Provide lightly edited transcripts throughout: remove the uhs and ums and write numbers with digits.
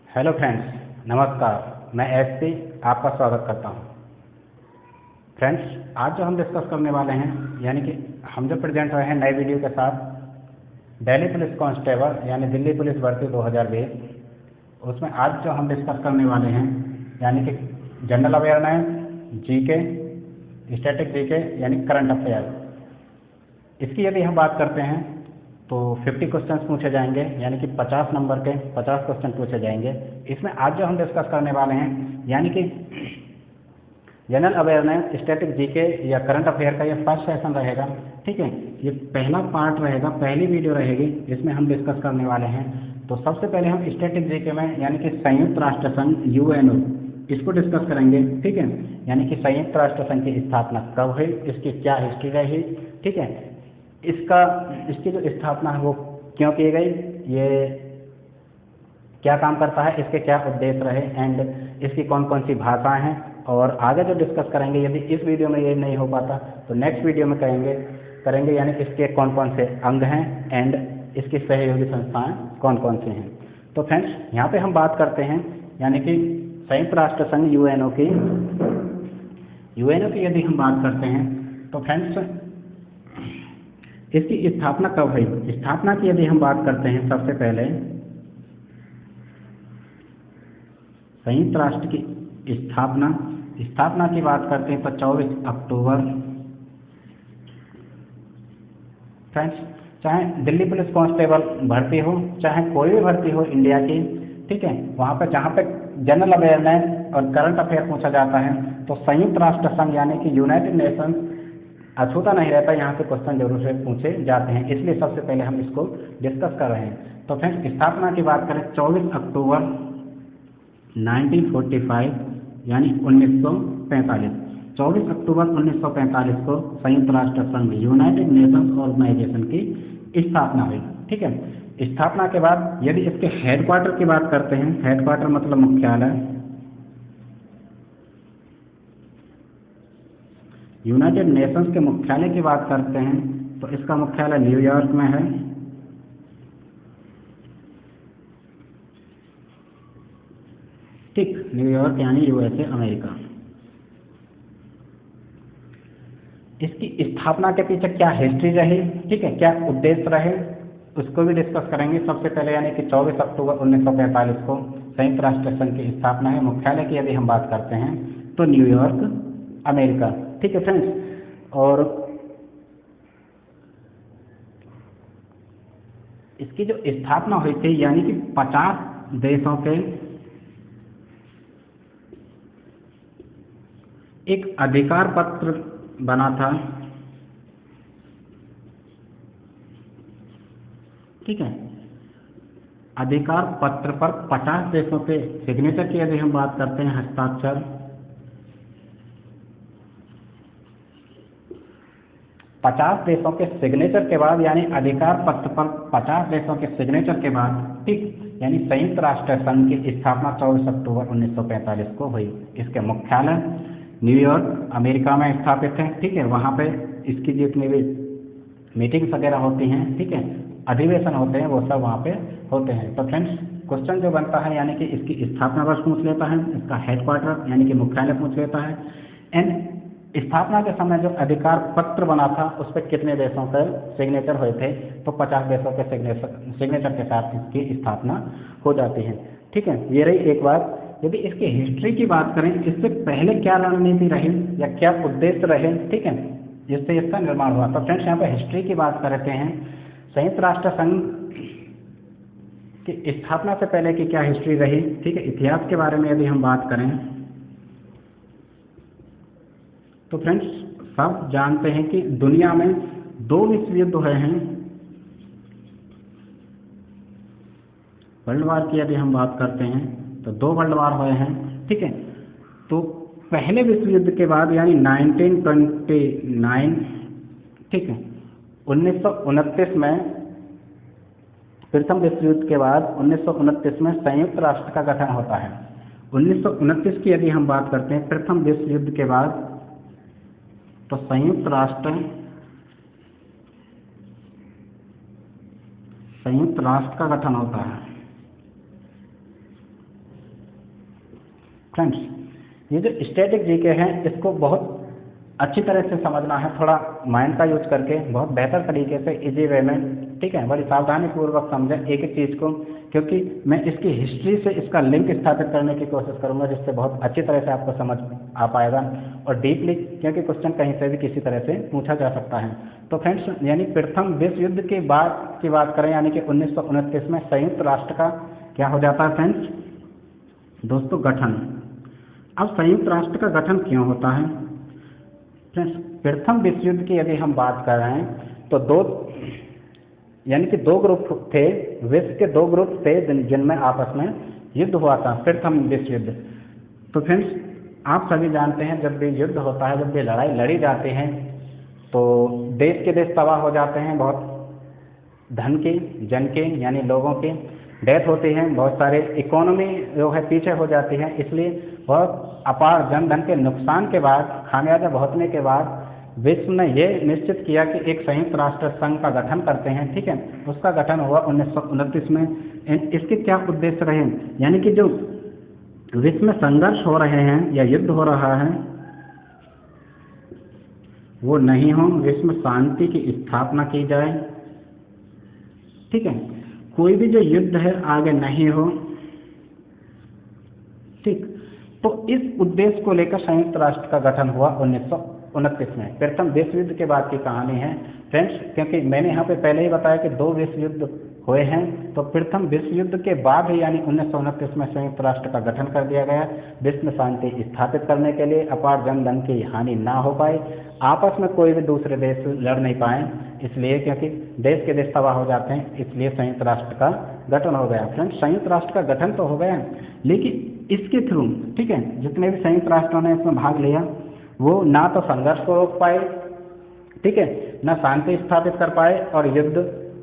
Hello friends, नमस्कार। मैं SP आपका स्वागत करता हूं। फ्रेंड्स, आज जो हम डिस्कस करने वाले हैं यानी कि हम जो प्रेजेंट हुए हैं नए वीडियो के साथ दिल्ली पुलिस कांस्टेबल यानी दिल्ली पुलिस भर्ती 2020, उसमें आज जो हम डिस्कस करने वाले हैं यानी कि general awareness, GK, static GK यानी करंट अफेयर। इसकी यदि हम बात करते हैं तो 50 क्वेश्चंस पूछे जाएंगे यानी कि 50 नंबर के 50 क्वेश्चन पूछे जाएंगे। इसमें आज जो हम डिस्कस करने वाले हैं यानी कि जनरल अवेयरनेस, स्टैटिक जीके या करंट अफेयर का ये फर्स्ट सेशन रहेगा। ठीक है, ये पहला पार्ट रहेगा, पहली वीडियो रहेगी, इसमें हम डिस्कस करने वाले हैं। तो सबसे पहले हम स्टैटिक जीके में यानी कि संयुक्त राष्ट्र संघ यूएनओ इसको डिस्कस करेंगे। ठीक है, यानी कि संयुक्त राष्ट्र संघ की स्थापना कब हुई, इसकी क्या हिस्ट्री रही, ठीक है, इसकी जो स्थापना है वो क्यों की गई, ये क्या काम करता है, इसके क्या उद्देश्य रहे एंड इसकी कौन कौन सी भाषाएं हैं, और आगे जो डिस्कस करेंगे यदि इस वीडियो में ये नहीं हो पाता तो नेक्स्ट वीडियो में करेंगे यानी इसके कौन कौन से अंग हैं एंड इसकी सहयोगी संस्थाएं कौन कौन सी हैं। तो फ्रेंड्स, यहाँ पे हम बात करते हैं यानी कि संयुक्त राष्ट्र संघ यूएनओ की यदि हम बात करते हैं तो फ्रेंड्स इसकी स्थापना कब हुई। स्थापना की यदि हम बात करते हैं, सबसे पहले संयुक्त राष्ट्र की स्थापना की बात करते हैं तो 24 अक्टूबर। फ्रेंड्स, चाहे दिल्ली पुलिस कांस्टेबल भर्ती हो, चाहे कोई भी भर्ती हो इंडिया की, ठीक है, वहाँ पर जहाँ पे जनरल अवेयरनेस और करंट अफेयर पूछा जाता है तो संयुक्त राष्ट्र संघ यानी कि यूनाइटेड नेशंस अछूता नहीं रहता, यहाँ से क्वेश्चन जरूर से पूछे जाते हैं, इसलिए सबसे पहले हम इसको डिस्कस कर रहे हैं। तो फ्रेंड्स, स्थापना की बात करें 24 अक्टूबर 1945 यानी 1945, 24 अक्टूबर 1945 को संयुक्त राष्ट्र संघ यूनाइटेड नेशंस ऑर्गेनाइजेशन की स्थापना हुई। ठीक है, स्थापना के बाद यदि इसके हेडक्वार्टर की बात करते हैं, हेडक्वार्टर मतलब मुख्यालय, यूनाइटेड नेशंस के मुख्यालय की बात करते हैं तो इसका मुख्यालय न्यूयॉर्क में है। ठीक, न्यूयॉर्क यानी यूएसए, अमेरिका। इसकी स्थापना के पीछे क्या हिस्ट्री रही, ठीक है, क्या उद्देश्य रहे, उसको भी डिस्कस करेंगे। सबसे पहले यानी कि 24 अक्टूबर 1945 को संयुक्त राष्ट्र संघ की स्थापना है। मुख्यालय की यदि हम बात करते हैं तो न्यूयॉर्क, अमेरिका। ठीक है फ्रेंड्स, और इसकी जो स्थापना हुई थी यानी कि 50 देशों के एक अधिकार पत्र बना था। ठीक है, अधिकार पत्र पर 50 देशों के सिग्नेचर की यदि हम बात करते हैं, हस्ताक्षर, 50 देशों के सिग्नेचर के बाद यानी अधिकार पत्र पर 50 देशों के सिग्नेचर के बाद, ठीक, यानी संयुक्त राष्ट्र संघ की स्थापना 24 अक्टूबर 1945 को हुई। इसके मुख्यालय न्यूयॉर्क, अमेरिका में स्थापित है। ठीक है, वहाँ पे इसकी जितनी भी मीटिंग्स वगैरह होती हैं, ठीक है, अधिवेशन होते हैं, वो सब वहाँ पे होते हैं। तो फ्रेंड्स, क्वेश्चन जो बनता है यानी कि इसकी स्थापना वर्ष पूछ लेता है, इसका हेडक्वार्टर यानी कि मुख्यालय पूछ लेता है, एंड स्थापना के समय जो अधिकार पत्र बना था उस पर कितने देशों के सिग्नेचर हुए थे, तो 50 देशों के सिग्नेचर के साथ इसकी स्थापना हो जाती है। ठीक है, ये रही एक बात। यदि इसकी हिस्ट्री की बात करें, इससे पहले क्या रणनीति रही या क्या उद्देश्य रहे, ठीक है, जिससे इसका निर्माण हुआ। तो फ्रेंड्स, यहाँ पे हिस्ट्री की बात करते हैं। संयुक्त राष्ट्र संघ की स्थापना से पहले की क्या हिस्ट्री रही, ठीक है, इतिहास के बारे में यदि हम बात करें तो फ्रेंड्स, सब जानते हैं कि दुनिया में 2 विश्व युद्ध हुए हैं। वर्ल्ड वार की यदि हम बात करते हैं तो 2 वर्ल्ड वार हुए हैं। ठीक है, तो पहले विश्व युद्ध के बाद यानी 1929, ठीक है, 1929 में प्रथम विश्व युद्ध के बाद 1929 में संयुक्त राष्ट्र का गठन होता है। 1929 की यदि हम बात करते हैं, प्रथम विश्व युद्ध के बाद, तो संयुक्त राष्ट्र का गठन होता है। फ्रेंड्स, ये जो स्टैटिक जीके हैं इसको बहुत अच्छी तरह से समझना है, थोड़ा माइंड का यूज करके बहुत बेहतर तरीके से इजी वे में, ठीक है, बड़ी सावधानी पूर्वक समझें एक एक चीज़ को, क्योंकि मैं इसकी हिस्ट्री से इसका लिंक स्थापित करने की कोशिश करूंगा जिससे बहुत अच्छी तरह से आपको समझ आ पाएगा और डीपली, क्योंकि क्वेश्चन कहीं से भी किसी तरह से पूछा जा सकता है। तो फ्रेंड्स, यानी प्रथम विश्व युद्ध के बाद की बात करें, यानी कि 1929 में संयुक्त राष्ट्र का क्या हो जाता है फ्रेंड्स, दोस्तों, गठन। अब संयुक्त राष्ट्र का गठन क्यों होता है फ्रेंड्स? प्रथम विश्व युद्ध की यदि हम बात कर रहे हैं तो दो ग्रुप थे, विश्व के दो ग्रुप थे जिनमें आपस में युद्ध हुआ था, प्रथम विश्व युद्ध। तो फ्रेंड्स, आप सभी जानते हैं जब भी युद्ध होता है, जब भी लड़ाई लड़ी जाती है तो देश के देश तबाह हो जाते हैं, बहुत धन के, जन के, यानी लोगों की डेथ होती है, बहुत सारे इकोनॉमी जो है पीछे हो जाती है। इसलिए बहुत अपार जन धन के नुकसान के बाद, खामियाजा भुगतने के बाद विश्व ने ये निश्चित किया कि एक संयुक्त राष्ट्र संघ का गठन करते हैं, ठीक है। उसका गठन हुआ 1929 में। इसके क्या उद्देश्य रहे, यानी कि जो विश्व में संघर्ष हो रहे हैं या युद्ध हो रहा है वो नहीं हो, विश्व में शांति की स्थापना की जाए, ठीक है। कोई भी जो युद्ध है आगे नहीं हो, ठीक। तो इस उद्देश्य को लेकर संयुक्त राष्ट्र का गठन हुआ 1929 में। प्रथम विश्व युद्ध के बाद की कहानी है फ्रेंड्स, क्योंकि मैंने यहाँ पे पहले ही बताया कि 2 विश्व युद्ध हुए हैं, तो प्रथम विश्व युद्ध के बाद ही यानी 1929 में संयुक्त राष्ट्र का गठन कर दिया गया, विश्व में शांति स्थापित करने के लिए, अपार जन धन की हानि ना हो पाए, आपस में कोई भी दूसरे देश लड़ नहीं पाए, इसलिए क्योंकि देश के देश तबाह हो जाते हैं, इसलिए संयुक्त राष्ट्र का गठन हो गया। फ्रेंड्स, संयुक्त राष्ट्र का गठन तो हो गया, लेकिन इसके थ्रू, ठीक है, जितने भी संयुक्त राष्ट्रों ने इसमें भाग लिया वो ना तो संघर्ष को रोक पाए, ठीक है, ना शांति स्थापित कर पाए, और युद्ध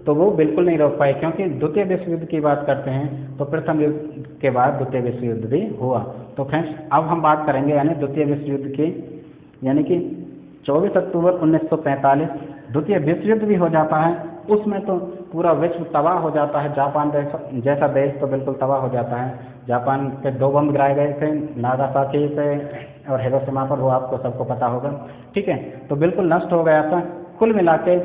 तो वो बिल्कुल नहीं रोक पाए, क्योंकि द्वितीय विश्व युद्ध की बात करते हैं तो प्रथम युद्ध के बाद द्वितीय विश्व युद्ध भी हुआ। तो फ्रेंड्स, अब हम बात करेंगे यानी द्वितीय विश्व युद्ध की, यानी कि 24 अक्टूबर 1945 द्वितीय विश्व युद्ध भी हो जाता है। उसमें तो पूरा विश्व तबाह हो जाता है, जापान जैसा देश तो बिल्कुल तबाह हो जाता है। जापान पे 2 बम गिराए गए थे, नागासाकी पे और हिरोशिमा पर, वो आपको सबको पता होगा, ठीक है। तो बिल्कुल नष्ट हो गया था। कुल मिला के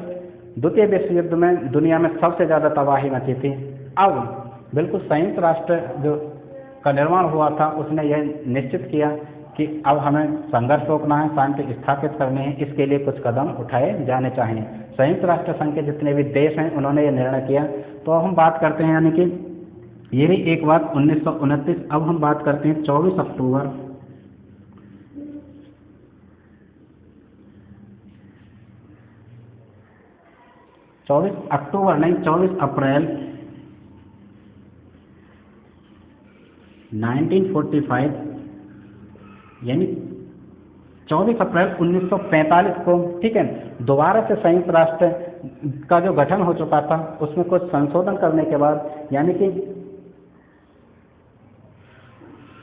द्वितीय विश्व युद्ध में दुनिया में सबसे ज़्यादा तबाही मची थी। अब बिल्कुल संयुक्त राष्ट्र जो का निर्माण हुआ था उसने यह निश्चित किया कि अब हमें संघर्ष रोकना है, शांति स्थापित करनी है, इसके लिए कुछ कदम उठाए जाने चाहिए। संयुक्त राष्ट्र संघ के जितने भी देश हैं उन्होंने ये निर्णय किया। तो अब हम बात करते हैं, यानी कि ये भी एक बात 1929। अब हम बात करते हैं 24 अक्टूबर 24 अप्रैल 1945, यानी 24 अप्रैल 1945 को, ठीक है, दोबारा से संयुक्त राष्ट्र का जो गठन हो चुका था उसमें कुछ संशोधन करने के बाद, यानी कि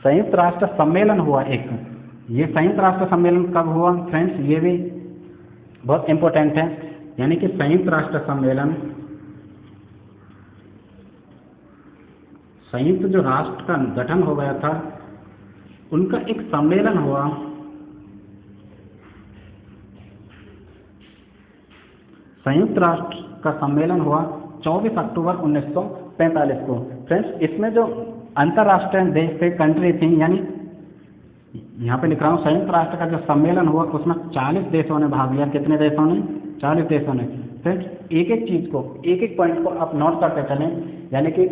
संयुक्त राष्ट्र सम्मेलन हुआ एक। ये संयुक्त राष्ट्र सम्मेलन कब हुआ फ्रेंड्स, ये भी बहुत इम्पोर्टेंट है। यानी कि संयुक्त राष्ट्र सम्मेलन, संयुक्त जो राष्ट्र का गठन हो गया था उनका एक सम्मेलन हुआ, संयुक्त राष्ट्र का सम्मेलन हुआ 24 अक्टूबर 1945 को। फ्रेंड्स, इसमें जो अंतर्राष्ट्रीय देश थे, कंट्री थी, यानी यहाँ पे लिख रहा हूँ संयुक्त राष्ट्र का जो सम्मेलन हुआ उसमें 40 देशों ने भाग लिया। कितने देशों ने? 40 देशों ने। फ्रेंड्स, एक एक चीज़ को, एक एक पॉइंट को आप नोट करते चलें। यानी कि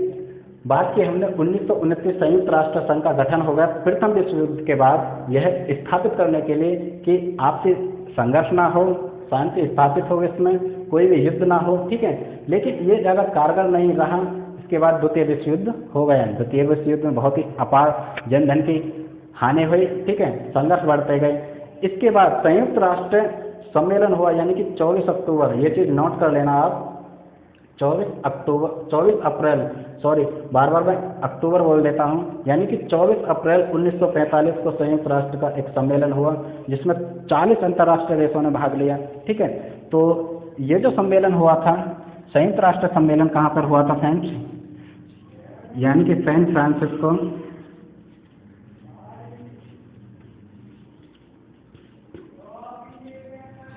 बात की हमने 1929 संयुक्त राष्ट्र संघ का गठन हो गया प्रथम विश्व युद्ध के बाद, यह स्थापित करने के लिए कि आपसी संघर्ष ना हो, शांति स्थापित हो, इसमें कोई भी युद्ध ना हो, ठीक है। लेकिन ये ज़्यादा कारगर नहीं रहा। इसके बाद द्वितीय विश्व युद्ध हो गया। द्वितीय विश्व युद्ध में बहुत ही अपार जनधन की हानि हुई, ठीक है, संघर्ष बढ़ते गए। इसके बाद संयुक्त राष्ट्र सम्मेलन हुआ, यानी कि 24 अक्टूबर, ये चीज़ नोट कर लेना आप, 24 अप्रैल, सॉरी बार बार मैं अक्टूबर बोल देता हूँ, यानी कि 24 अप्रैल 1945 को संयुक्त राष्ट्र का एक सम्मेलन हुआ जिसमें 40 अंतर्राष्ट्रीय देशों ने भाग लिया, ठीक है। तो ये जो सम्मेलन हुआ था, संयुक्त राष्ट्र सम्मेलन कहाँ पर हुआ था फ्रेंड्स, यानी कि San Francisco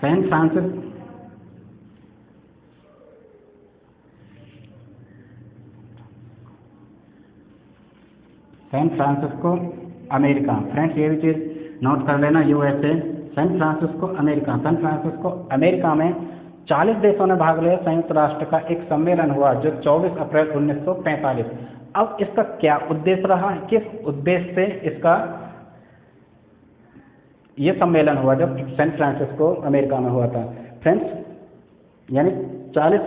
San Francisco America. Friends ये भी चीज़ नोट कर लेना, USA, San Francisco America. San Francisco America में 40 देशों ने भाग लिया। संयुक्त राष्ट्र का एक सम्मेलन हुआ जो 24 अप्रैल 1945। अब इसका क्या उद्देश्य रहा, किस उद्देश्य से इसका ये सम्मेलन हुआ जब सैन फ्रांसिस्को अमेरिका में हुआ था। फ्रेंड्स यानी 40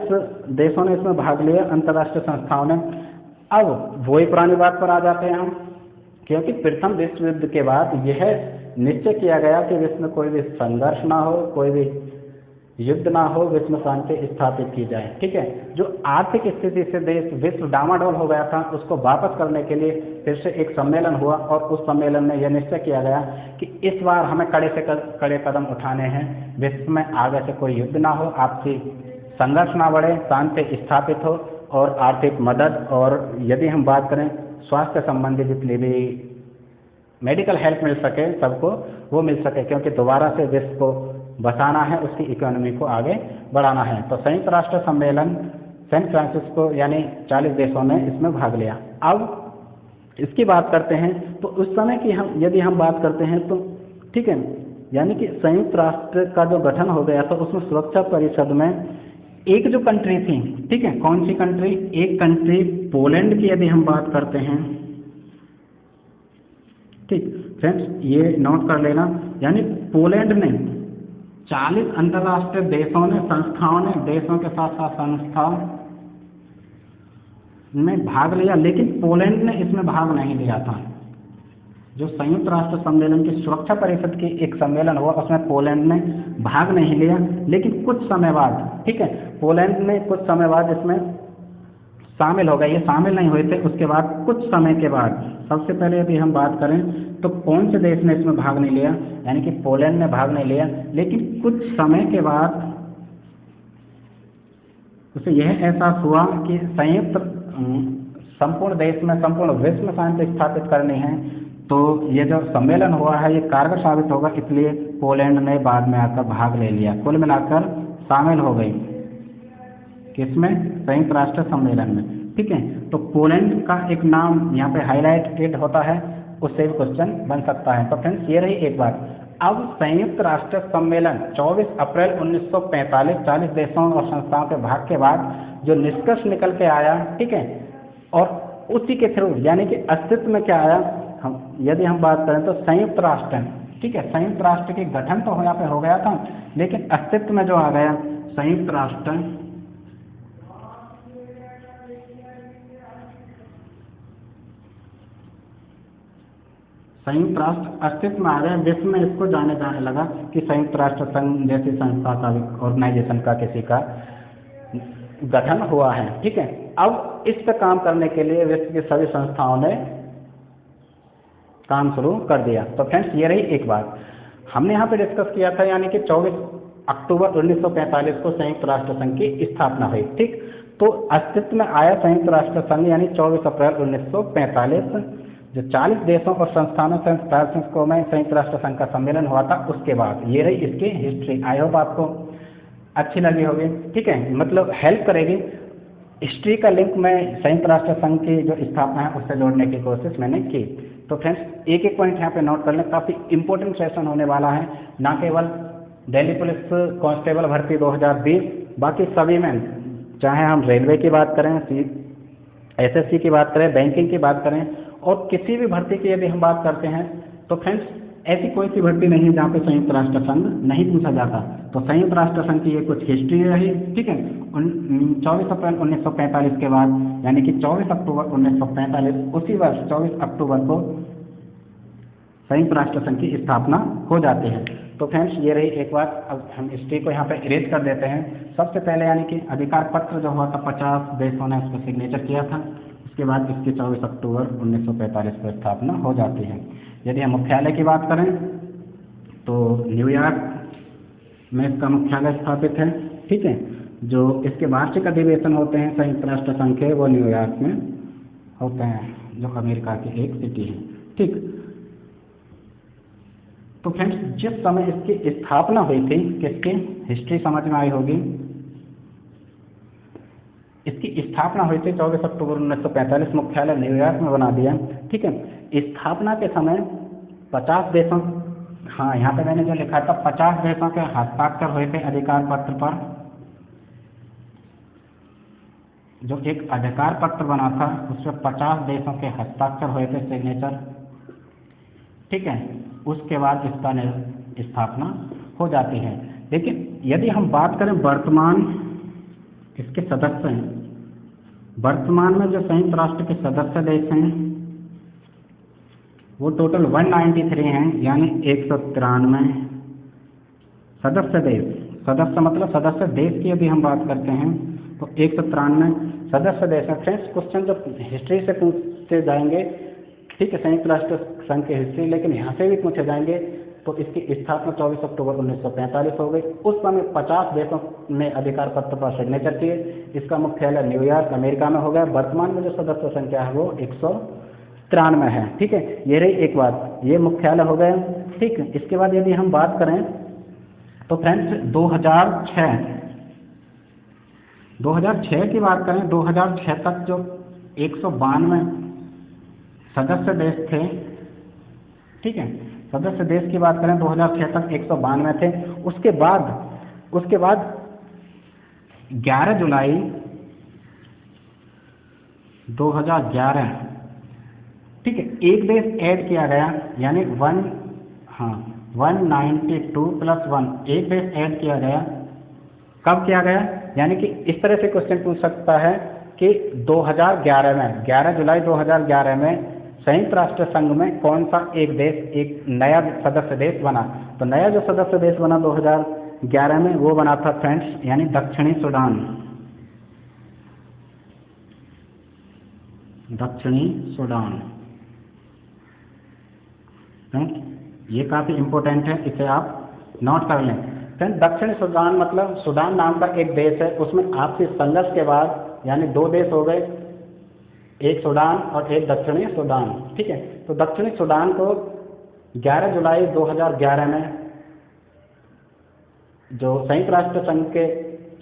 देशों ने इसमें भाग लिया, अंतर्राष्ट्रीय संस्थाओं ने। अब वही पुरानी बात पर आ जाते हैं हम, क्योंकि प्रथम विश्व युद्ध के बाद यह निश्चय किया गया कि विश्व में कोई भी संघर्ष ना हो, कोई भी युद्ध ना हो, विश्व में शांति स्थापित की जाए। ठीक है, जो आर्थिक स्थिति से देश विश्व डामाडोल हो गया था उसको वापस करने के लिए फिर से एक सम्मेलन हुआ और उस सम्मेलन में यह निश्चय किया गया कि इस बार हमें कड़े से कड़े कदम उठाने हैं, विश्व में आगे से कोई युद्ध ना हो, आपसी संघर्ष ना बढ़े, शांति स्थापित हो और आर्थिक मदद और यदि हम बात करें स्वास्थ्य संबंधी जितनी भी मेडिकल हेल्प मिल सके सबको वो मिल सके, क्योंकि दोबारा से विश्व को बचाना है, उसकी इकोनॉमी को आगे बढ़ाना है। तो संयुक्त राष्ट्र सम्मेलन सैन फ्रांसिस्को यानी 40 देशों ने इसमें भाग लिया। अब इसकी बात करते हैं तो उस समय की हम यदि हम बात करते हैं तो ठीक है, यानी कि संयुक्त राष्ट्र का जो गठन हो गया था उसमें सुरक्षा परिषद में एक जो कंट्री थी, ठीक है, कौन सी कंट्री, एक कंट्री पोलैंड की यदि हम बात करते हैं। ठीक फ्रेंड्स ये नोट कर लेना, यानी पोलैंड ने 40 अंतर्राष्ट्रीय देशों ने संस्थाओं ने देशों के साथ साथ संस्थाओं में भाग लिया, लेकिन पोलैंड ने इसमें भाग नहीं लिया था। जो संयुक्त राष्ट्र सम्मेलन की सुरक्षा परिषद की एक सम्मेलन हुआ उसमें पोलैंड ने भाग नहीं लिया, लेकिन कुछ समय बाद, ठीक है, पोलैंड ने कुछ समय बाद इसमें शामिल हो गए। ये शामिल नहीं हुए थे, उसके बाद कुछ समय के बाद सबसे पहले यदि हम बात करें तो कौन से देश ने इसमें भाग नहीं लिया, यानी कि पोलैंड ने भाग नहीं लिया, लेकिन कुछ समय के बाद उसे यह एहसास हुआ कि संयुक्त संपूर्ण देश में संपूर्ण विश्व में शांति स्थापित करनी है, तो ये जो सम्मेलन हुआ है ये कारगर साबित होगा, इसलिए पोलैंड ने बाद में आकर भाग ले लिया, कुल मिलाकर शामिल हो गई किसमें, संयुक्त राष्ट्र सम्मेलन में। ठीक है, तो पोलैंड का एक नाम यहाँ पे हाईलाइटेड होता है, उससे भी क्वेश्चन बन सकता है। तो फ्रेंड्स ये रही एक बात। अब संयुक्त राष्ट्र सम्मेलन 24 अप्रैल 1945 40 देशों और संस्थाओं के भाग के बाद जो निष्कर्ष निकल के आया, ठीक है, और उसी के थ्रू यानी कि अस्तित्व में क्या आया, यदि हम बात करें तो संयुक्त राष्ट्र, ठीक है, संयुक्त राष्ट्र के गठन तो यहाँ पे हो गया था, लेकिन अस्तित्व में जो आ गया संयुक्त राष्ट्र, संयुक्त राष्ट्र अस्तित्व में आ गया, विश्व में इसको जाने लगा कि संयुक्त राष्ट्र संघ जैसी संस्था का ऑर्गेनाइजेशन का किसी का गठन हुआ है। ठीक है, अब इस पर काम करने के लिए विश्व की सभी संस्थाओं ने काम शुरू कर दिया। तो फ्रेंड्स ये रही एक बात हमने यहाँ पे डिस्कस किया था, यानी कि 24 अक्टूबर 1945 को संयुक्त राष्ट्र संघ की स्थापना हुई। ठीक, तो अस्तित्व में आया संयुक्त राष्ट्र संघ यानी 24 अप्रैल 1945, जो 40 देशों और संस्थानों से फ्रांसिस्को में संयुक्त राष्ट्र संघ का सम्मेलन हुआ था उसके बाद। ये रही इसकी हिस्ट्री। आई होप आपको अच्छी लगी होगी, ठीक है, मतलब हेल्प करेगी। हिस्ट्री का लिंक मैं संयुक्त राष्ट्र संघ की जो स्थापना है उससे जोड़ने की कोशिश मैंने की। तो फ्रेंड्स एक एक पॉइंट यहाँ पे नोट कर लें, काफ़ी इंपॉर्टेंट सेशन होने वाला है, ना केवल दिल्ली पुलिस कांस्टेबल भर्ती 2020, बाकी सभी में, चाहे हम रेलवे की बात करें, SSC की बात करें, बैंकिंग की बात करें और किसी भी भर्ती की यदि हम बात करते हैं तो फ्रेंड्स ऐसी कोई सी भर्ती नहीं है जहाँ पे संयुक्त राष्ट्र संघ नहीं पूछा जाता। तो संयुक्त राष्ट्र संघ की ये कुछ हिस्ट्री रही। ठीक है, 24 अप्रैल 1945 के बाद यानी कि 24 अक्टूबर 1945 उसी वर्ष 24 अक्टूबर को संयुक्त राष्ट्र संघ की स्थापना हो जाती है। तो फ्रेंड्स ये रही एक बात। अब हम हिस्ट्री को यहाँ पे इरेज कर देते हैं। सबसे पहले यानी कि अधिकार पत्र जो हुआ था 50 देशों ने उस पर सिग्नेचर किया था, उसके बाद इसकी 24 अक्टूबर 1945 को स्थापना हो जाती है। यदि हम मुख्यालय की बात करें तो न्यूयॉर्क में इसका मुख्यालय स्थापित है। ठीक है, जो इसके वार्षिक अधिवेशन होते हैं संयुक्त राष्ट्र संघ के वो न्यूयॉर्क में होते हैं, जो अमेरिका की एक सिटी है। ठीक, तो फ्रेंड्स जिस समय इसकी स्थापना हुई थी, किसकी हिस्ट्री समझ में आई होगी, इसकी स्थापना हुई थी 24 अक्टूबर 1945, मुख्यालय न्यूयॉर्क में बना दिया। ठीक है, स्थापना के समय 50 देशों, हाँ यहाँ पे मैंने जो लिखा था 50 देशों के हस्ताक्षर हुए थे अधिकार पत्र पर। जो एक अधिकार पत्र बना था उसमें 50 देशों के हस्ताक्षर हुए थे, सिग्नेचर। ठीक है, उसके बाद इसका स्थापना हो जाती है। लेकिन यदि हम बात करें वर्तमान इसके सदस्य हैं, वर्तमान में जो संयुक्त राष्ट्र के सदस्य देश हैं वो टोटल 193 हैं, यानी 193 सदस्य देश। सदस्य मतलब सदस्य देश की यदि हम बात करते हैं तो 193 सदस्य देश हैं। फ्रेंड्स क्वेश्चन जो हिस्ट्री से पूछते जाएंगे, ठीक है, संयुक्त राष्ट्र संघ की हिस्ट्री, लेकिन यहाँ से भी पूछे जाएंगे। तो इसकी स्थापना 24 अक्टूबर 1945 हो गई। उस समय 50 देशों ने अधिकार पत्र पर सिग्नेचर किए। इसका मुख्यालय न्यूयॉर्क अमेरिका में हो गया। वर्तमान में जो सदस्य संख्या है वो 193 है। ठीक है, ये रही एक बात, ये मुख्यालय हो गया। ठीक है, इसके बाद यदि हम बात करें तो फ्रेंड्स 2006 की बात करें, 2006 तक जो 192 सदस्य देश थे। ठीक है, सदस्य देश की बात करें 2006 तक 192 थे। उसके बाद 11 जुलाई 2011, ठीक है, एक देश ऐड किया गया, यानी 192 + 1 एक देश ऐड किया गया। कब किया गया, यानी कि इस तरह से क्वेश्चन पूछ सकता है कि 2011 में, 11 जुलाई 2011 में संयुक्त राष्ट्र संघ में कौन सा एक देश, एक नया सदस्य देश बना। तो नया जो सदस्य देश बना 2011 में वो बना था फ्रेंड्स, यानी दक्षिणी सूडान। दक्षिणी सूडान, ये काफी इंपॉर्टेंट है, इसे आप नोट कर लें। फ्रेंड्स दक्षिणी सूडान मतलब सूडान नाम का एक देश है, उसमें आपसी संघर्ष के बाद यानी 2 देश हो गए, एक सूडान और एक दक्षिणी सूडान। ठीक है, तो दक्षिणी सूडान को 11 जुलाई 2011 में जो संयुक्त राष्ट्र संघ के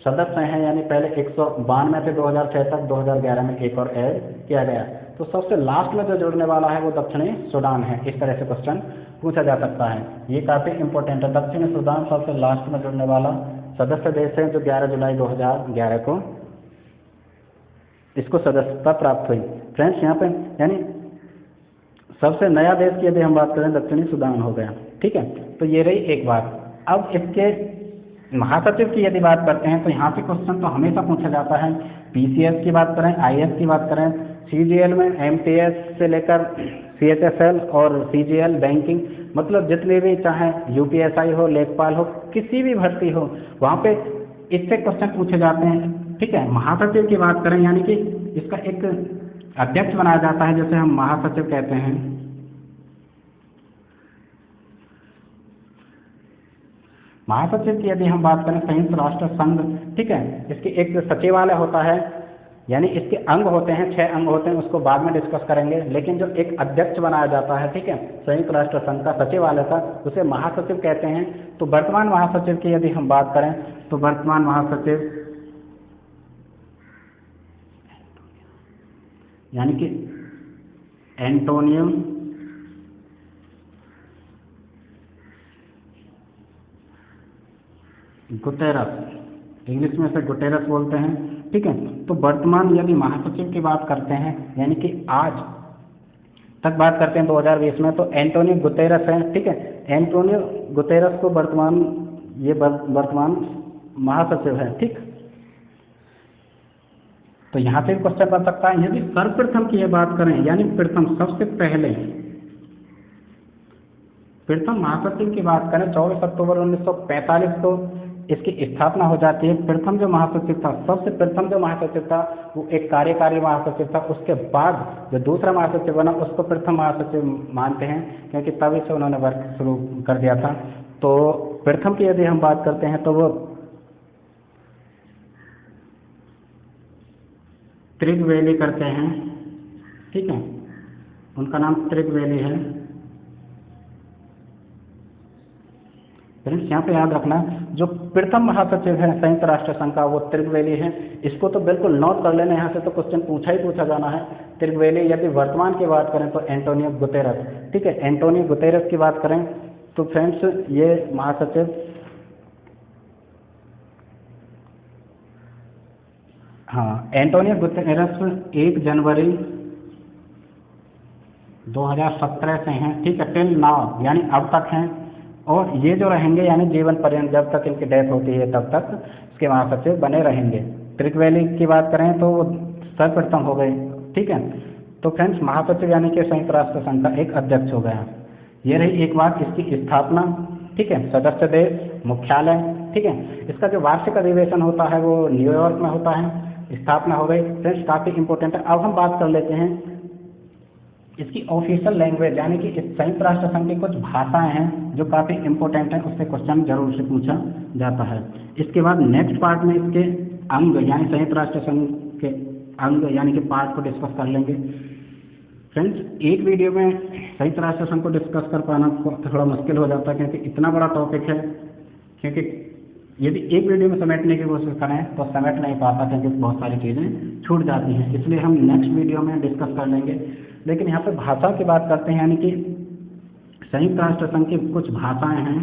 सदस्य हैं, यानी पहले 192 थे 2006 तक, 2011 में एक और ऐड किया गया। तो सबसे लास्ट में जो जुड़ने वाला है वो दक्षिणी सूडान है। इस तरह से क्वेश्चन पूछा जा सकता है, ये काफी इंपॉर्टेंट है। दक्षिणी सूडान सबसे लास्ट में जुड़ने वाला सदस्य देश है जो 11 जुलाई 2011 को इसको सदस्यता प्राप्त हुई। फ्रेंड्स यहाँ पे यानी सबसे नया देश की यदि हम बात करें दक्षिणी सूडान हो गया। ठीक है, तो ये रही एक बात। अब इसके महासचिव की यदि बात करते हैं तो यहाँ पे क्वेश्चन तो हमेशा पूछा जाता है। पीसीएस की बात करें, आईएएस की बात करें, सीजीएल में एमटीएस से लेकर सीएचएसएल और सीजीएल बैंकिंग, मतलब जितने भी चाहे यूपीएसआई हो, लेखपाल हो, किसी भी भर्ती हो, वहाँ पे इससे क्वेश्चन पूछे जाते हैं। ठीक है, महासचिव की बात करें यानी कि इसका एक अध्यक्ष बनाया जाता है, जैसे हम महासचिव कहते हैं। महासचिव की यदि हम बात करें संयुक्त राष्ट्र संघ, ठीक है, इसके एक सचिवालय होता है, यानी इसके अंग होते हैं, 6 अंग होते हैं, उसको बाद में डिस्कस करेंगे। लेकिन जो एक अध्यक्ष बनाया जाता है, ठीक है, संयुक्त राष्ट्र संघ का सचिवालय का, उसे महासचिव कहते हैं। तो वर्तमान महासचिव की यदि हम बात करें तो वर्तमान महासचिव यानी कि एंटोनियो गुतेरस, इंग्लिश में से गुटेरस बोलते हैं। ठीक है, तो वर्तमान यदि महासचिव की बात करते हैं यानी कि आज तक बात करते हैं 2020 में, तो एंटोनियो गुतेरस है। ठीक है, एंटोनियो गुतेरस को वर्तमान महासचिव है। ठीक, तो यहाँ से क्वेश्चन बन सकता है। यदि सर्वप्रथम की बात करें यानी प्रथम सबसे पहले प्रथम महासचिव की बात करें 24 अक्टूबर 1945 को इसकी स्थापना हो जाती है। प्रथम जो महासचिव था, सबसे प्रथम जो महासचिव था वो एक कार्यकारी महासचिव था। उसके बाद जो दूसरा महासचिव बना उसको प्रथम महासचिव मानते हैं, क्योंकि तभी से उन्होंने वर्क शुरू कर दिया था। तो प्रथम की यदि हम बात करते हैं तो वो त्रिगवेली करते हैं। ठीक है, उनका नाम त्रिगवेली है। फ्रेंड्स यहाँ पे याद रखना, जो प्रथम महासचिव है संयुक्त राष्ट्र संघ का वो त्रिगवेली है। इसको तो बिल्कुल नोट कर लेना, यहाँ से तो क्वेश्चन पूछा ही पूछा जाना है। त्रिगवेली। यदि वर्तमान की बात करें तो एंटोनियो गुतेरस। ठीक है, एंटोनियो गुतेरस की बात करें तो फ्रेंड्स ये महासचिव, हाँ, एंटोनियो गुतेरस 1 जनवरी 2017 से हैं। ठीक है, टिल नाउ यानी अब तक हैं, और ये जो रहेंगे यानी जीवन पर्यंत, जब तक इनकी डेथ होती है तब तक इसके महासचिव बने रहेंगे। त्रिगवेली की बात करें तो वो सर्वप्रथम हो गए। ठीक है, तो फ्रेंड्स महासचिव यानी कि संयुक्त राष्ट्र संघ का एक अध्यक्ष हो गया। ये रही एक बात इसकी स्थापना। ठीक है, सदस्य देश, मुख्यालय। ठीक है, इसका जो वार्षिक अधिवेशन होता है वो न्यूयॉर्क में होता है। स्थापना हो गई। फ्रेंड्स काफ़ी इंपॉर्टेंट है। अब हम बात कर लेते हैं इसकी ऑफिशियल लैंग्वेज, यानी कि इस संयुक्त राष्ट्र संघ की कुछ भाषाएं हैं जो काफ़ी इंपॉर्टेंट हैं, उससे क्वेश्चन जरूर से पूछा जाता है। इसके बाद नेक्स्ट पार्ट में इसके अंग यानी संयुक्त राष्ट्र संघ के अंग यानी कि पार्ट को डिस्कस कर लेंगे। फ्रेंड्स एक वीडियो में संयुक्त राष्ट्र संघ को डिस्कस कर पाना थोड़ा मुश्किल हो जाता है, क्योंकि इतना बड़ा टॉपिक है, क्योंकि यदि एक वीडियो में समेटने की कोशिश करें तो समेट नहीं पाता, क्योंकि बहुत सारी चीज़ें छूट जाती हैं। इसलिए हम नेक्स्ट वीडियो में डिस्कस कर लेंगे। लेकिन यहाँ पे भाषा की बात करते हैं, यानी कि संयुक्त राष्ट्र संघ की कुछ भाषाएं हैं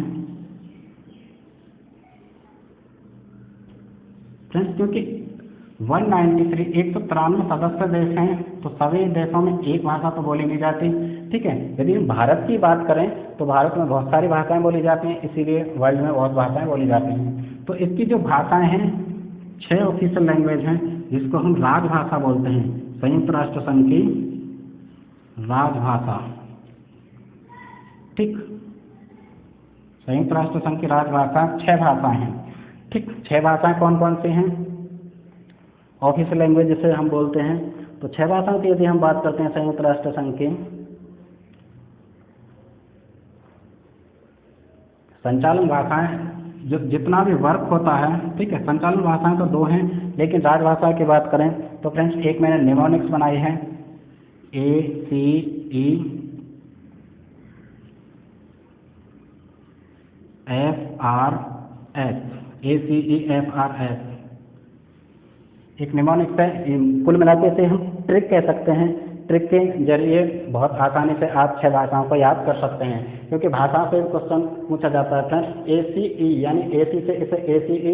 फ्रेंड्स, क्योंकि 193 सदस्य देश हैं, तो सभी देशों में एक भाषा तो बोली नहीं जाती। ठीक है, यदि हम भारत की बात करें तो भारत में बहुत सारी भाषाएं बोली जाती हैं, इसीलिए वर्ल्ड में बहुत भाषाएं बोली जाती हैं। तो इसकी जो भाषाएं हैं 6 ऑफिशियल लैंग्वेज हैं, जिसको हम राजभाषा बोलते हैं। संयुक्त राष्ट्र संघ की राजभाषा। ठीक, संयुक्त राष्ट्र संघ की राजभाषा 6 भाषाएं हैं। ठीक, 6 भाषाएं कौन कौन सी हैं ऑफिशियल लैंग्वेज जिसे हम बोलते हैं? तो 6 भाषाओं की यदि हम बात करते हैं संयुक्त राष्ट्र संघ की, संचालन भाषाएं जो जितना भी वर्क होता है, ठीक है, संचालन भाषाएं तो 2 हैं, लेकिन राजभाषा की बात करें तो फ्रेंड्स एक मैंने निमोनिक्स बनाई है, ACEFRS एक निमोनिक्स है। कुल मिलाकर इसे हम ट्रिक कह सकते हैं। ट्रिक के जरिए बहुत आसानी से आप 6 भाषाओं को याद कर सकते हैं, क्योंकि भाषा से क्वेश्चन पूछा जाता है। फ्रेंड्स ACE यानी AC से इसे ACE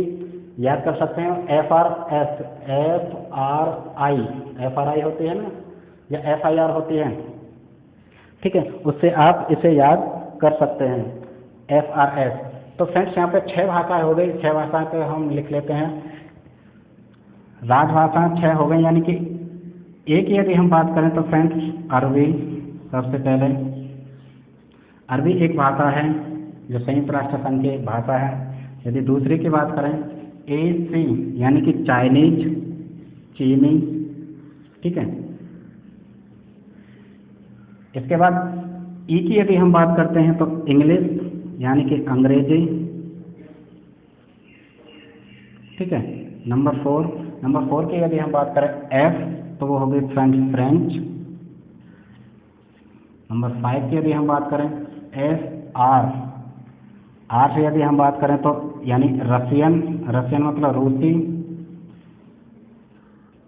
याद कर सकते हैं। FRS FRI होती है ना, या FIR होती है, ठीक है, उससे आप इसे याद कर सकते हैं FRS। तो फ्रेंड्स यहाँ पे 6 भाषाएं हो गई। 6 भाषाएं को हम लिख लेते हैं। राजभाषा 6 हो गई, यानी कि एक यदि हम बात करें तो फ्रेंड्स अरबी, सबसे पहले अरबी एक भाषा है जो संयुक्त राष्ट्र संघ की भाषा है। यदि दूसरी की बात करें AC यानी कि चाइनीज, चीनी, ठीक है। इसके बाद E की यदि हम बात करते हैं तो इंग्लिश यानी कि अंग्रेजी, ठीक है। नंबर 4 की यदि हम बात करें F तो वो हो गई फ्रेंच। नंबर 5 की यदि हम बात करें R से यदि हम बात करें तो यानी रशियन मतलब रूसी।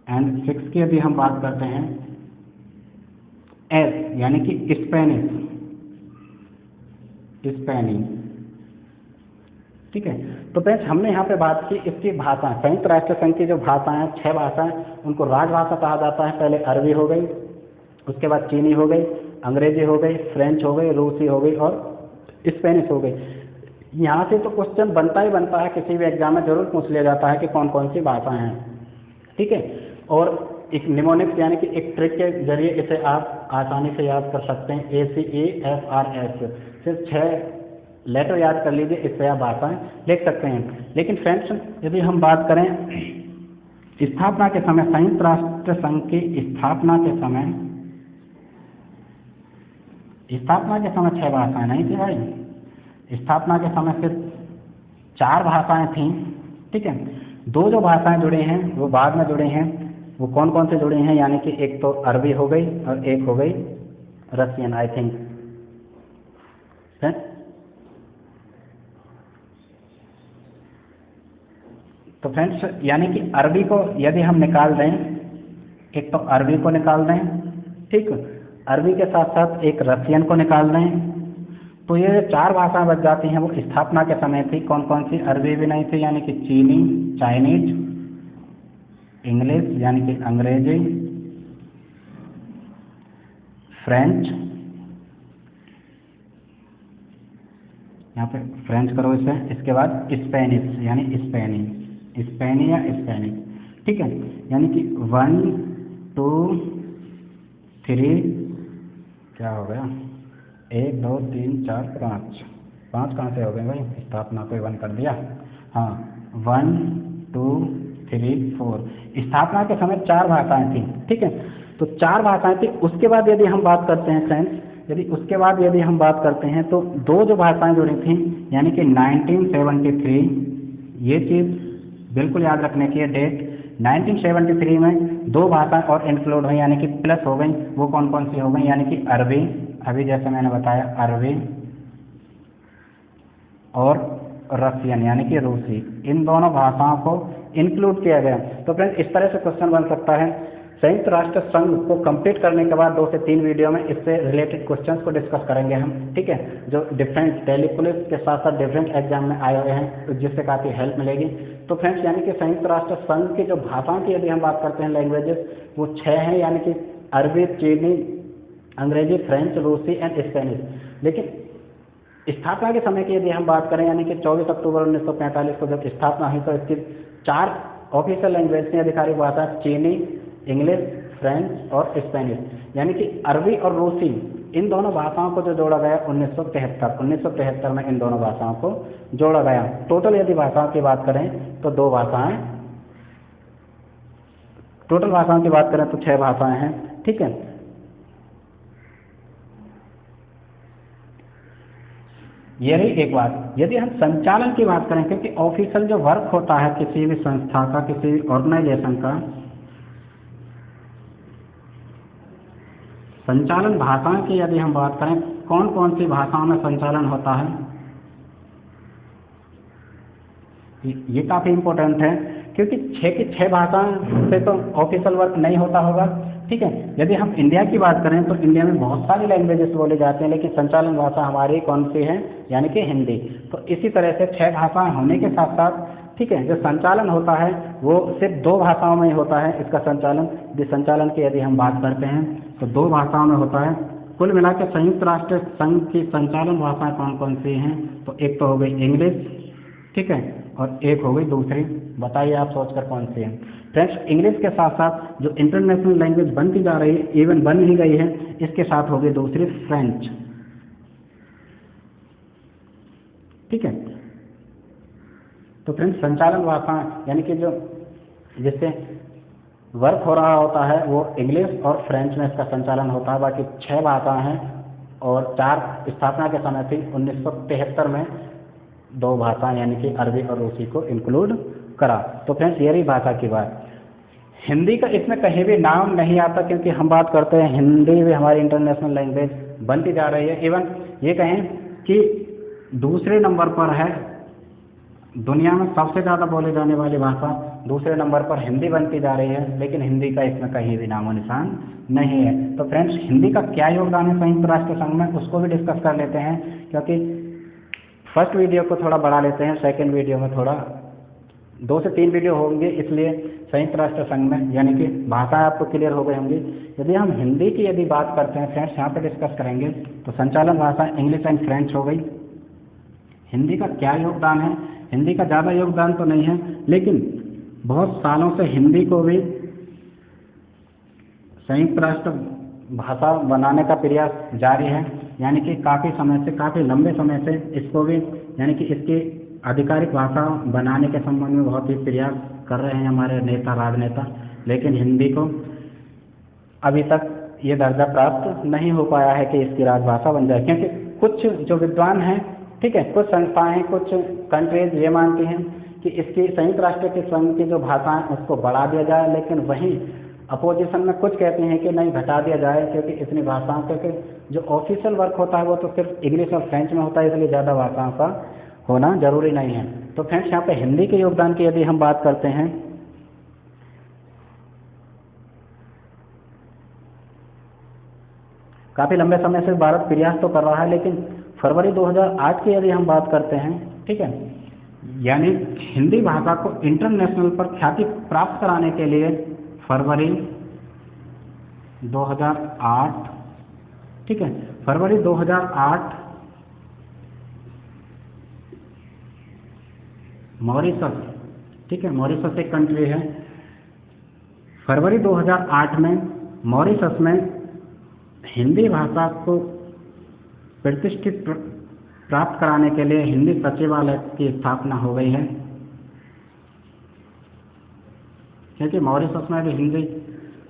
एंड 6 की यदि हम बात करते हैं S यानी कि स्पेनिश, ठीक है। तो फ्रेंड्स हमने यहाँ पे बात की इसकी भाषा, संयुक्त राष्ट्र संघ की जो भाषाएं 6 भाषाएं, उनको राजभाषा कहा जाता है। पहले अरबी हो गई, उसके बाद चीनी हो गई, अंग्रेजी हो गई, फ्रेंच हो गई, रूसी हो गई और स्पेनिश हो गई। यहाँ से तो क्वेश्चन बनता ही बनता है, किसी भी एग्जाम में जरूर पूछ लिया जाता है कि कौन कौन सी भाषाएं हैं, ठीक है। और एक निमोनिक्स यानी कि एक ट्रिक के जरिए इसे आप आसानी से याद कर सकते हैं। ACEFRS सिर्फ 6 लेटर याद कर लीजिए, इससे आप भाषाएं लिख सकते हैं। लेकिन फ्रेंड्स यदि हम बात करें स्थापना के समय, संयुक्त राष्ट्र संघ की स्थापना के समय 6 भाषाएं नहीं थी भाई। स्थापना के समय सिर्फ 4 भाषाएं थीं, ठीक है। 2 जो भाषाएं जुड़ी हैं वो बाद में जुड़ी हैं। वो कौन कौन से जुड़ी हैं, यानी कि एक तो अरबी हो गई और एक हो गई रशियन, आई थिंक। तो फ्रेंड्स यानी कि अरबी को यदि हम निकाल दें, एक तो अरबी को निकाल दें, ठीक, अरबी के साथ साथ एक रसियन को निकाल दें, तो ये 4 भाषाएं बच जाती हैं। वो स्थापना के समय थी, कौन कौन सी? अरबी भी नहीं थी यानी कि चीनी, चाइनीज, इंग्लिश यानी कि अंग्रेजी, फ्रेंच, यहाँ पे फ्रेंच करो इसे, इसके बाद स्पेनिश यानी स्पेनी या स्पेनिश, ठीक है। यानी कि 1 2 3, क्या हो गया, 1 2 3 4 5 कहाँ से हो गए भाई? स्थापना को 1 कर दिया, हाँ, 1 2 3 4। स्थापना के समय 4 भाषाएं थी, ठीक है। तो 4 भाषाएं थी। उसके बाद यदि हम बात करते हैं फ्रेंड्स, यदि हम बात करते हैं तो 2 जो भाषाएं जुड़ी थी यानी कि 1973, ये चीज़ बिल्कुल याद रखने की है डेट। 1973 में 2 भाषाएं और इंक्लूड हुई यानी कि प्लस हो गई। वो कौन कौन सी हो गई? यानी कि अरबी, अभी जैसे मैंने बताया अरबी, और रसियन यानी कि रूसी, इन दोनों भाषाओं को इंक्लूड किया गया। तो फ्रेंड्स इस तरह से क्वेश्चन बन सकता है। संयुक्त राष्ट्र संघ को कंप्लीट करने के बाद 2 से 3 वीडियो में इससे रिलेटेड क्वेश्चंस को डिस्कस करेंगे हम, ठीक है, जो डिफरेंट दिल्ली पुलिस के साथ साथ डिफरेंट एग्जाम में आए हुए हैं, तो जिससे काफ़ी हेल्प मिलेगी। तो फ्रेंड्स यानी कि संयुक्त राष्ट्र संघ की जो भाषाओं की यदि हम बात करते हैं लैंग्वेजेस, वो 6 हैं, यानी कि अरबी, चीनी, अंग्रेजी, फ्रेंच, रूसी एंड स्पेनिश। लेकिन स्थापना के समय की यदि हम बात करें यानी कि 24 अक्टूबर 1945 को जब स्थापना हुई, तो इसकी 4 ऑफिशियल लैंग्वेज थी, आधिकारिक भाषा, चीनी, इंग्लिश, फ्रेंच और स्पेनिश। यानी कि अरबी और रूसी, इन दोनों भाषाओं को जो जोड़ा गया 1973 में इन दोनों भाषाओं को जोड़ा गया। टोटल यदि भाषाओं की बात करें तो 2 भाषाएं, टोटल भाषाओं की बात करें तो 6 भाषाएं हैं, ठीक है। ये रही एक बात। यदि हम संचालन की बात करें, क्योंकि ऑफिशियल जो वर्क होता है किसी भी संस्था का, किसी भी ऑर्गेनाइजेशन का, संचालन भाषाओं की यदि हम बात करें, कौन कौन सी भाषाओं में संचालन होता है, ये काफ़ी इम्पोर्टेंट है, क्योंकि 6 की 6 भाषाओं से तो ऑफिशियल वर्क नहीं होता होगा, ठीक है। यदि हम इंडिया की बात करें तो इंडिया में बहुत सारी लैंग्वेजेस बोले जाते हैं, लेकिन संचालन भाषा हमारी कौन सी है? यानी कि हिंदी। तो इसी तरह से 6 भाषाएं होने के साथ साथ, ठीक है, जो संचालन होता है वो सिर्फ 2 भाषाओं में ही होता है। इसका संचालन, संचालन की यदि हम बात करते हैं तो 2 भाषाओं में होता है। कुल मिलाकर संयुक्त राष्ट्र संघ की संचालन भाषाएं कौन कौन सी हैं? तो एक तो हो गई इंग्लिश, ठीक है, और एक हो गई दूसरी, बताइए आप सोचकर कौन सी है। फ्रेंड्स इंग्लिश के साथ साथ जो इंटरनेशनल लैंग्वेज बनती जा रही है, इवन बन ही गई है, इसके साथ हो गई दूसरी फ्रेंच, ठीक है। तो फ्रेंड्स संचालन भाषा यानी कि जो जिससे वर्क हो रहा होता है वो इंग्लिश और फ्रेंच में इसका संचालन होता है। बाकी 6 भाषाएं हैं और 4 स्थापना के समय थी। 1973 में 2 भाषाएं यानी कि अरबी और रूसी को इंक्लूड करा। तो फ्रेंड्स ये रही भाषा की बात। हिंदी का इसमें कहीं भी नाम नहीं आता, क्योंकि हम बात करते हैं हिंदी भी हमारी इंटरनेशनल लैंग्वेज बनती जा रही है। इवन ये कहें कि दूसरे नंबर पर है, दुनिया में सबसे ज़्यादा बोले जाने वाली भाषा दूसरे नंबर पर हिंदी बनती जा रही है, लेकिन हिंदी का इसमें कहीं भी नामो निशान नहीं है। तो फ्रेंड्स हिंदी का क्या योगदान है संयुक्त राष्ट्र संघ में, उसको भी डिस्कस कर लेते हैं, क्योंकि फर्स्ट वीडियो को थोड़ा बढ़ा लेते हैं, सेकेंड वीडियो में थोड़ा 2 से 3 वीडियो होंगे, इसलिए संयुक्त राष्ट्र संघ में यानी कि भाषा आपको क्लियर हो गई होंगी। यदि हम हिंदी की यदि बात करते हैं फ्रेंड्स, यहाँ पर डिस्कस करेंगे, तो संचालन भाषा इंग्लिश एंड फ्रेंच हो गई। हिंदी का क्या योगदान है? हिंदी का ज़्यादा योगदान तो नहीं है, लेकिन बहुत सालों से हिंदी को भी संयुक्त राष्ट्र भाषा बनाने का प्रयास जारी है, यानी कि काफ़ी समय से, काफ़ी लंबे समय से इसको भी यानी कि इसकी आधिकारिक भाषा बनाने के संबंध में बहुत ही प्रयास कर रहे हैं हमारे नेता, राजनेता, लेकिन हिंदी को अभी तक ये दर्जा प्राप्त नहीं हो पाया है कि इसकी राजभाषा बन जाए। क्योंकि कुछ जो विद्वान हैं, ठीक है, कुछ संस्थाएं, कुछ कंट्रीज ये मानती हैं कि इसकी संयुक्त राष्ट्र के संघ की जो भाषाएं उसको बढ़ा दिया जाए, लेकिन वहीं अपोजिशन में कुछ कहते हैं कि नहीं, घटा दिया जाए, क्योंकि इतनी भाषाओं, क्योंकि जो ऑफिशियल वर्क होता है वो तो सिर्फ इंग्लिश और फ्रेंच में होता है, इसलिए ज़्यादा भाषाओं का होना जरूरी नहीं है। तो फ्रेंड्स यहाँ पे हिंदी के योगदान की यदि हम बात करते हैं, काफ़ी लंबे समय से भारत प्रयास तो कर रहा है, लेकिन फरवरी 2008 की यदि हम बात करते हैं, ठीक है, यानी हिंदी भाषा को इंटरनेशनल पर ख्याति प्राप्त कराने के लिए फरवरी 2008, ठीक है, फरवरी 2008 मॉरिशस, ठीक है, मॉरिशस एक कंट्री है, फरवरी 2008 में मॉरिशस में हिंदी भाषा को प्रतिष्ठित प्राप्त कराने के लिए हिंदी सचिवालय की स्थापना हो गई है, क्योंकि मॉरिशस में भी हिंदी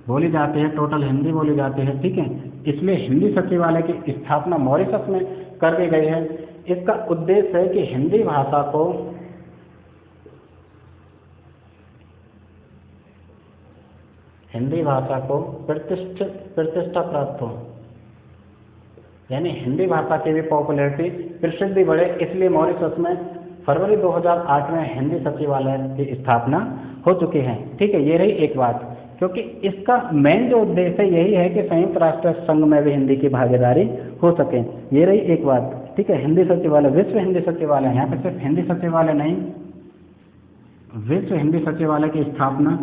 बोली जाती है, टोटल हिंदी बोली जाती है, ठीक है, इसलिए हिंदी सचिवालय की स्थापना मॉरिशस में कर दी गई है। इसका उद्देश्य है कि हिंदी भाषा को प्रतिष्ठा प्राप्त हो, यानी हिंदी भाषा की भी पॉपुलैरिटी प्रसिद्धि बढ़े, इसलिए मॉरिशस में फरवरी 2008 में हिंदी सचिवालय की स्थापना हो चुकी है, ठीक है। ये रही एक बात, क्योंकि इसका मेन जो उद्देश्य है यही है कि संयुक्त राष्ट्र संघ में भी हिंदी की भागीदारी हो सके, ये रही एक बात, ठीक है। हिंदी सचिवालय, विश्व हिंदी सचिवालय, यहाँ पे सिर्फ हिंदी सचिवालय नहीं, विश्व हिंदी सचिवालय की स्थापना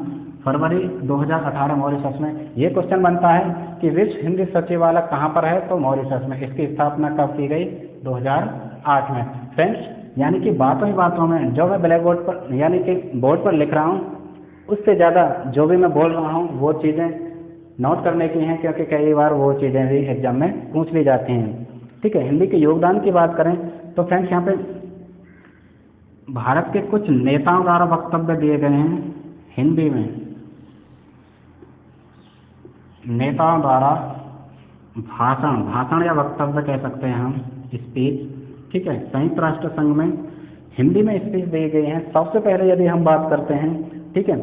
फरवरी 2018 मॉरिशस में। ये क्वेश्चन बनता है कि विश्व हिंदी सचिवालय कहाँ पर है, तो मॉरिशस में। इसकी स्थापना कब की गई, 2008 में। फ्रेंड्स, यानी कि बातों ही बातों में जो मैं ब्लैक बोर्ड पर यानी कि बोर्ड पर लिख रहा हूँ, उससे ज़्यादा जो भी मैं बोल रहा हूँ वो चीज़ें नोट करने की हैं, क्योंकि कई बार वो चीज़ें भी एग्जाम में पूछ ली जाती हैं, ठीक है। हिंदी के योगदान की बात करें तो फ्रेंड्स यहाँ पे भारत के कुछ नेताओं द्वारा वक्तव्य दिए गए हैं हिंदी में, नेताओं द्वारा भाषण या वक्तव्य कह सकते हैं हम, स्पीच, ठीक है, संयुक्त राष्ट्र संघ में हिंदी में स्पीच दी गई हैं। सबसे पहले यदि हम बात करते हैं, ठीक है,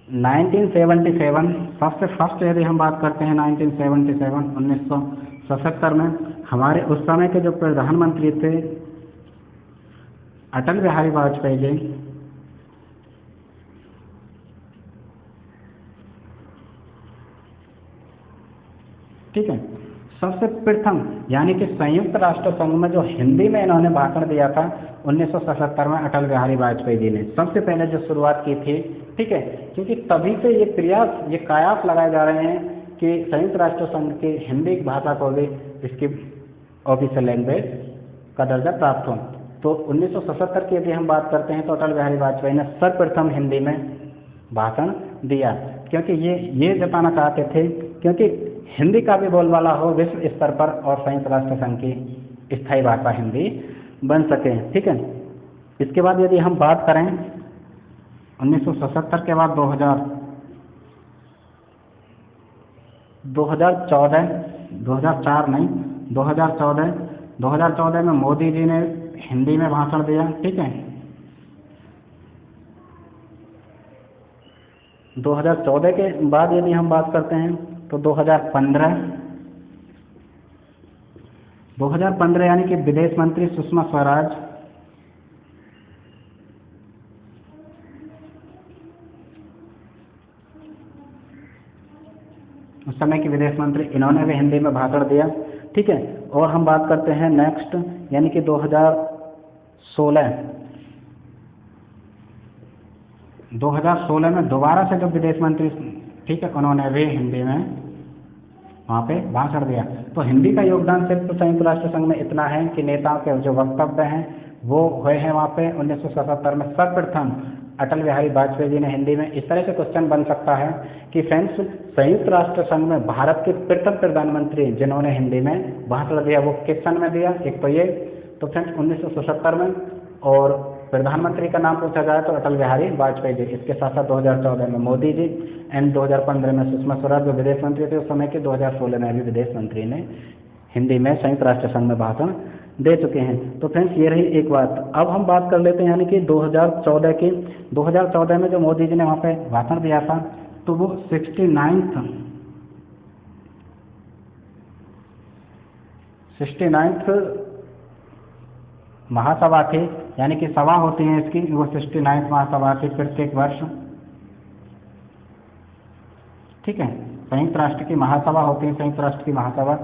1977, सबसे फर्स्ट यदि हम बात करते हैं 1977, 1977 में हमारे उस समय के जो प्रधानमंत्री थे अटल बिहारी वाजपेयी जी, ठीक है, सबसे प्रथम यानी कि संयुक्त राष्ट्र संघ में जो हिंदी में इन्होंने भाषण दिया था 1977 में अटल बिहारी वाजपेयी जी ने सबसे पहले जो शुरुआत की थी, ठीक है, क्योंकि तभी से ये प्रयास, ये कयास लगाए जा रहे हैं कि संयुक्त राष्ट्र संघ की हिंदी भाषा को भी इसकी ऑफिशियल लैंग्वेज का दर्जा प्राप्त हो। तो 1977 की यदि हम बात करते हैं तो अटल बिहारी वाजपेयी ने सर्वप्रथम हिंदी में भाषण दिया, क्योंकि ये जताना चाहते थे क्योंकि हिंदी का भी बोलबाला हो विश्व स्तर पर और संयुक्त राष्ट्र संघ की स्थायी भाषा हिंदी बन सके, ठीक है। इसके बाद यदि हम बात करें 1977 के बाद 2014 में मोदी जी ने हिंदी में भाषण दिया, ठीक है। 2014 के बाद यदि हम बात करते हैं तो 2015 यानी कि विदेश मंत्री सुषमा स्वराज, उस समय की विदेश मंत्री, इन्होंने भी हिंदी में भाषण दिया, ठीक है। और हम बात करते हैं नेक्स्ट यानी कि 2016 में दोबारा से जो विदेश मंत्री, ठीक है, उन्होंने भी हिंदी में वहाँ पे भाषण दिया। तो हिंदी का योगदान सिर्फ संयुक्त राष्ट्र संघ में इतना है कि नेताओं के जो वक्तव्य हैं वो हुए हैं वहाँ पे 1977 में सर्वप्रथम अटल बिहारी वाजपेयी जी ने हिंदी में। इस तरह से क्वेश्चन बन सकता है कि फ्रेंड्स, संयुक्त राष्ट्र संघ में भारत के प्रथम प्रधानमंत्री जिन्होंने हिंदी में भाषण दिया वो किस सन में दिया, एक तो ये, तो फ्रेंड्स 1977 में, और प्रधानमंत्री का नाम पूछा जाए तो अटल बिहारी वाजपेयी जी। इसके साथ साथ 2014 में मोदी जी एंड 2015 में सुषमा स्वराज जो विदेश मंत्री थे उस समय के, 2016 में भी विदेश मंत्री ने हिंदी में संयुक्त राष्ट्र संघ में भाषण दे चुके हैं। तो फ्रेंड्स, ये रही एक बात। अब हम बात कर लेते हैं यानी कि 2014 की। 2014 में जो मोदी जी ने वहाँ पे भाषण दिया था तो वो 69th महासभा थी, यानी कि सभा होती है इसकी, वो 69वीं महासभा थी प्रत्येक वर्ष। ठीक है, संयुक्त राष्ट्र की महासभा होती है, संयुक्त राष्ट्र की महासभा,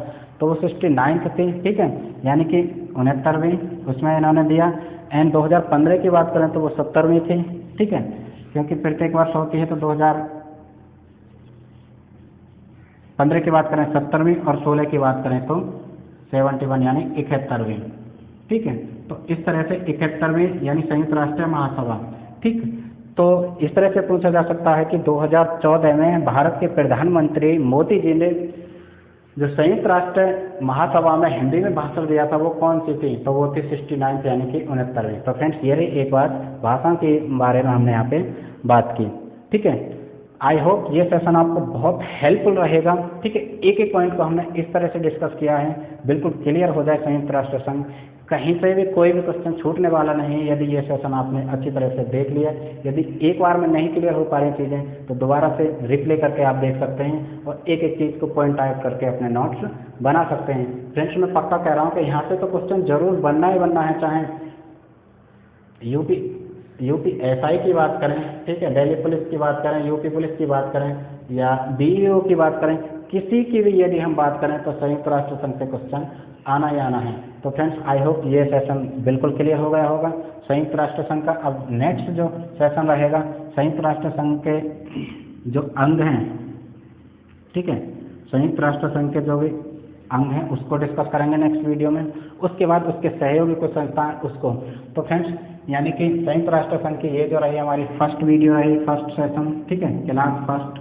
तो वो 69th थी। ठीक है, यानी कि 69वीं उसमें इन्होंने दिया। एंड 2015 की बात करें तो वो 70वीं थी। ठीक है, क्योंकि प्रत्येक वर्ष होती है, तो 2015 की बात करें 70वीं और 16 की बात करें तो 71 यानी 71वीं। ठीक है, तो इस तरह से 71वीं यानी संयुक्त राष्ट्र महासभा। ठीक, तो इस तरह से पूछा जा सकता है कि 2014 में भारत के प्रधानमंत्री मोदी जी ने जो संयुक्त राष्ट्र महासभा में हिंदी में भाषण दिया था वो कौन सी थी, तो वो थी 69 यानी कि 69वीं। तो फ्रेंड्स ये रही एक बात भाषण के बारे में हमने यहाँ पे बात की। ठीक है, आई होप ये सेशन आपको बहुत हेल्पफुल रहेगा। ठीक है, एक एक पॉइंट को हमने इस तरह से डिस्कस किया है, बिल्कुल क्लियर हो जाए संयुक्त राष्ट्र संघ, कहीं से भी कोई भी क्वेश्चन छूटने वाला नहीं है। यदि ये सेशन आपने अच्छी तरह से देख लिया, यदि एक बार में नहीं क्लियर हो पा रही चीज़ें तो दोबारा से रिप्ले करके आप देख सकते हैं और एक एक चीज़ को पॉइंट आउट करके अपने नोट्स बना सकते हैं। फ्रेंड्स मैं पक्का कह रहा हूँ कि यहाँ से तो क्वेश्चन जरूर बनना ही बनना है, चाहे यूपी एसआई की बात करें, ठीक है, दिल्ली पुलिस की बात करें, यूपी पुलिस की बात करें या बीईओ की बात करें, किसी की भी यदि हम बात करें तो संयुक्त राष्ट्र संघ से क्वेश्चन आना ही आना है। तो फ्रेंड्स आई होप ये सेशन बिल्कुल क्लियर हो गया होगा संयुक्त राष्ट्र संघ का। अब नेक्स्ट जो सेशन रहेगा संयुक्त राष्ट्र संघ के जो अंग हैं, ठीक है, संयुक्त राष्ट्र संघ के जो भी अंग हैं उसको डिस्कस करेंगे नेक्स्ट वीडियो में। उसके बाद उसके सहयोगी कुछ संस्थाएं उसको। तो फ्रेंड्स यानी कि संयुक्त राष्ट्र संघ की ये जो रही हमारी फर्स्ट वीडियो रही, फर्स्ट सेशन। ठीक है, क्लास फर्स्ट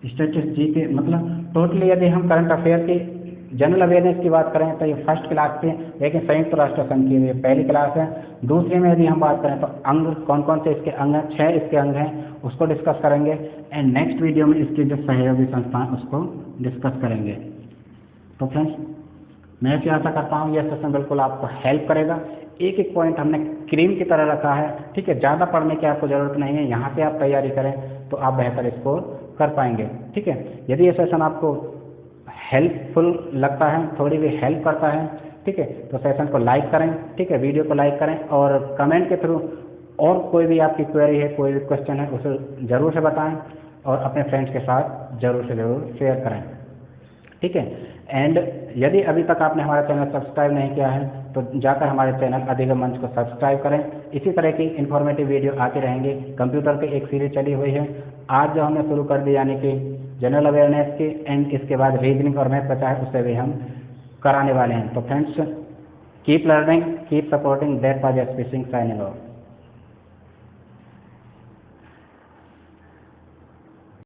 स्टेटिस्टिक्स जी के मतलब टोटली यदि हम करंट अफेयर की जनरल अवेयरनेस की बात करें तो ये फर्स्ट क्लास थी, लेकिन संयुक्त राष्ट्र संघ की ये पहली क्लास है। दूसरे में यदि हम बात करें तो अंग कौन कौन से इसके अंग हैं, 6 इसके अंग हैं, उसको डिस्कस करेंगे। एंड नेक्स्ट वीडियो में इसकी जो सहयोगी संस्थाएं उसको डिस्कस करेंगे। तो फ्रेंड्स मैं ऐसी आशा करता हूँ यह सेशन बिल्कुल आपको हेल्प करेगा। एक एक पॉइंट हमने क्रीम की तरह रखा है। ठीक है, ज़्यादा पढ़ने की आपको ज़रूरत नहीं है, यहाँ से आप तैयारी करें तो आप बेहतर स्कोर कर पाएंगे। ठीक है, यदि ये सेशन आपको हेल्पफुल लगता है, थोड़ी भी हेल्प करता है, ठीक है, तो सेशन को लाइक करें। ठीक है, वीडियो को लाइक करें और कमेंट के थ्रू और कोई भी आपकी क्वेरी है, कोई भी क्वेश्चन है उसे ज़रूर से बताएं और अपने फ्रेंड्स के साथ ज़रूर से ज़रूर शेयर करें। ठीक है, एंड यदि अभी तक आपने हमारा चैनल सब्सक्राइब नहीं किया है तो जाकर हमारे चैनल अधिगम मंच को सब्सक्राइब करें। इसी तरह की इन्फॉर्मेटिव वीडियो आती रहेंगी। कंप्यूटर पे एक सीरीज चली हुई है, आज जो हमने शुरू कर दी यानी कि जनरल अवेयरनेस की, एंड इसके बाद रीजनिंग और मैथ बचा है उसे भी हम कराने वाले हैं। तो friends keep learning, keep supporting, that was SP Singh signing off.